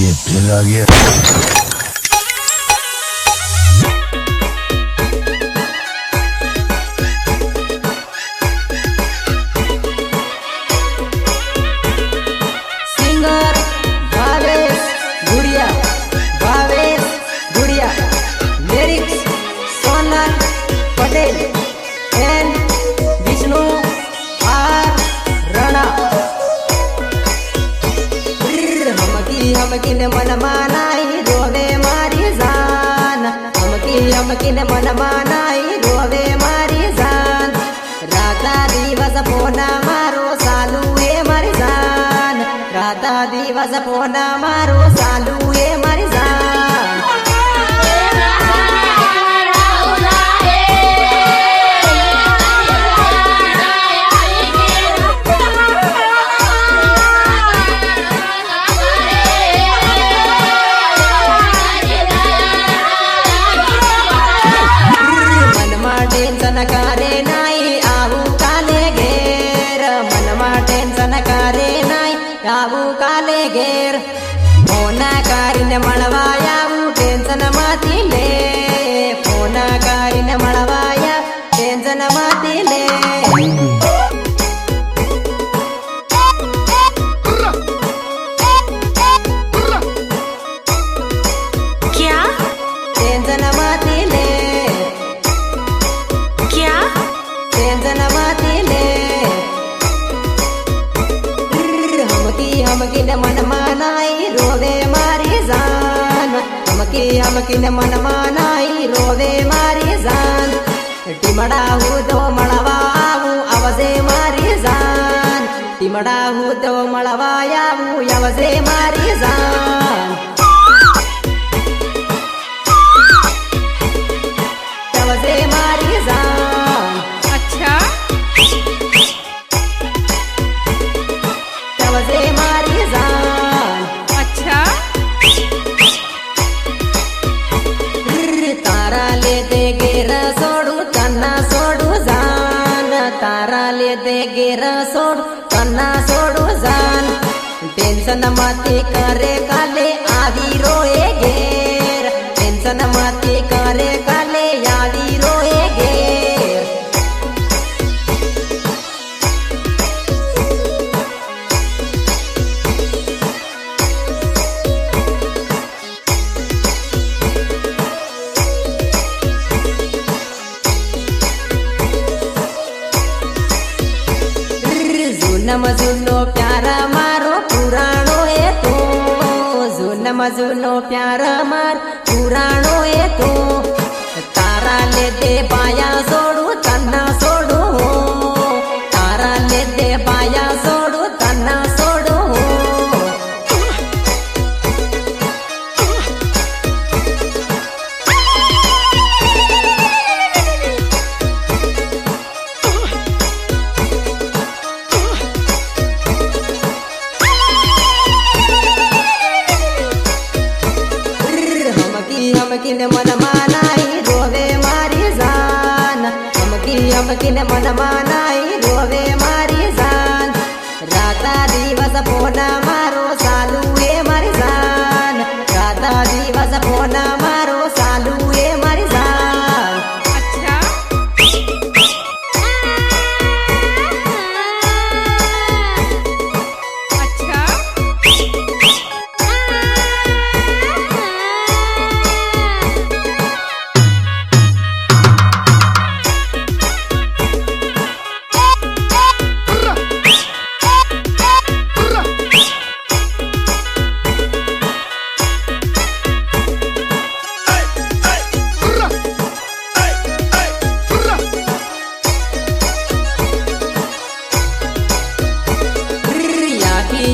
ये फिर आ गया। Singer Bhavesh Gudiya, lyrics Sonal Patel and Vishnu R Rana. हमकी ने मन मानाई रोवे मारी जान, हमकी ने मन मानाई रोवे मारी जान। राता दिवस पोना मारो सालू ए मारी जान, राता दिवस पोना मारो सालू ए मारी जान। टेंशन करे नाई आऊ काले घेर, मनमा टेंशन करे नाई आऊ काले घेर। फोना कारीने मळवायाऊ टेंशन माती ले, फोना कारीने मळवाया टेंशन माती ले। क्या टेंशन माती ले, टेंशन माती ले। हमकी ने मन मानाई रोवे मारी जान, हमकी ने मन मानाई रोवे मारी जान। टिमड़ा हूँ तो मळवाऊ अवसे मारी जान, टिमड़ा हूँ तो मळवायाऊ अवसे मारी जान। अवसे मारी जान। अच्छा अवसे मारी जान। अच्छा तारा लेते गेर सोडू तन्ना सोडू जान, तारा लेते गेर सोडू तन्ना सोडू जान। टेंशन माती करे काले आधी रोए घेर, टेंशन माती करे काले आधी रोए घेर। जुनम जुनो प्यारा मारो पुराणो ए तो, जुनम जुनो प्यारा मार पुराणो ए तो। तारा ले दे बाया सोडू तन्ना सोडू, तारा ले दे बाया सोडू तन्ना सोडू। हमकी ने मन मानाई रोवे मारी जान, हमकी ने मन मानाई रोवे मारी जान। राता दिवस पोना मारो सालू ए मारी जान, राता दिवस पोना मारो सालू ए मारी जान। अच्छा अच्छा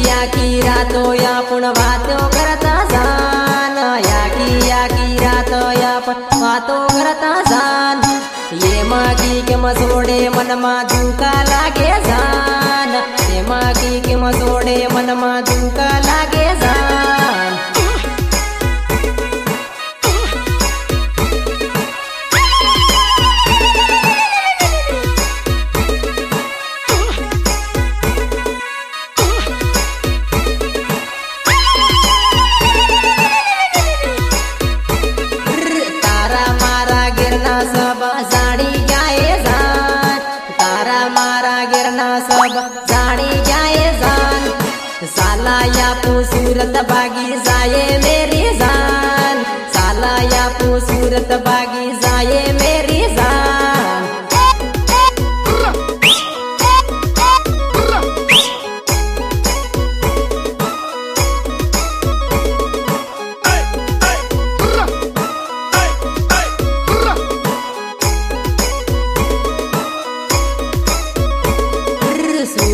याकी रातो यापुण वातो करता जान, याकी रातो यापुण वातो करता जान। ये मागी के मसोडे मनमा दुका लागे जान, ये मागी के मसोडे मनमा दुका लागे जान।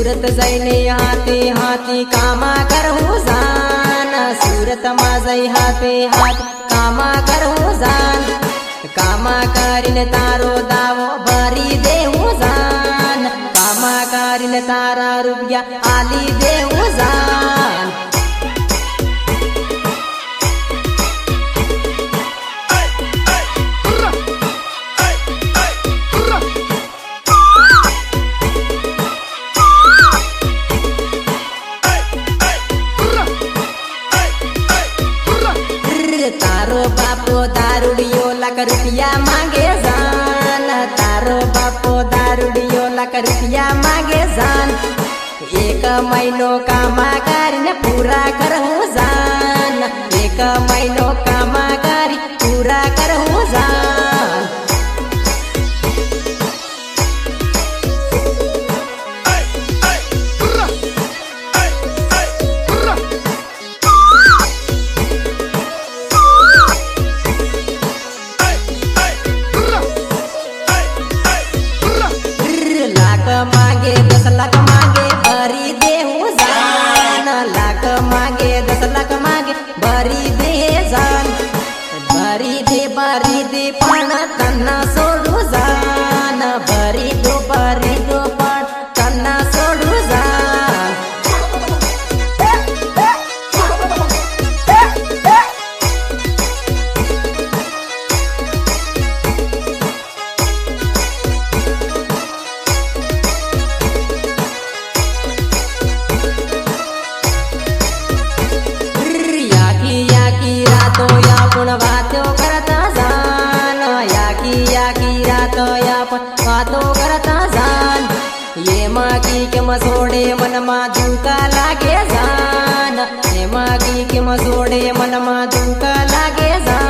સુરત જઈને હાથે હાથે કામા કરવું જાન સુરતમાં જઈ હાથે હાથે કામા કરવું જાન કામા કરીને તારો દાવો ભરી દેવું જાન કામા કરીને તારા રૂપિયા આલી દેવું જાન તારો બાપો દારૂડિયો લાખ રૂપિયા માંગે જાન તારો બાપો દારૂડિયો લાખ રૂપિયા માંગે જાન એક મહિનો કામા કરીને પૂરા કરવું જાન એક મહિનો કામા કરી પૂરા કરવું જાન मांगे 10 लाख मांगे भरी देऊ जान लाख मांगे 10 लाख मांगे भरी दे जान भरी दे पण त्यांना सोडू जान भरी दो पण त्यांना सोडू जान तो यापुण वातो करता जान याकी रातो यापुण वातो करता जान ये मागी किम सोडे मनमा दुका लागे जान ये मागी किम सोडे मनमा दुका लागे जान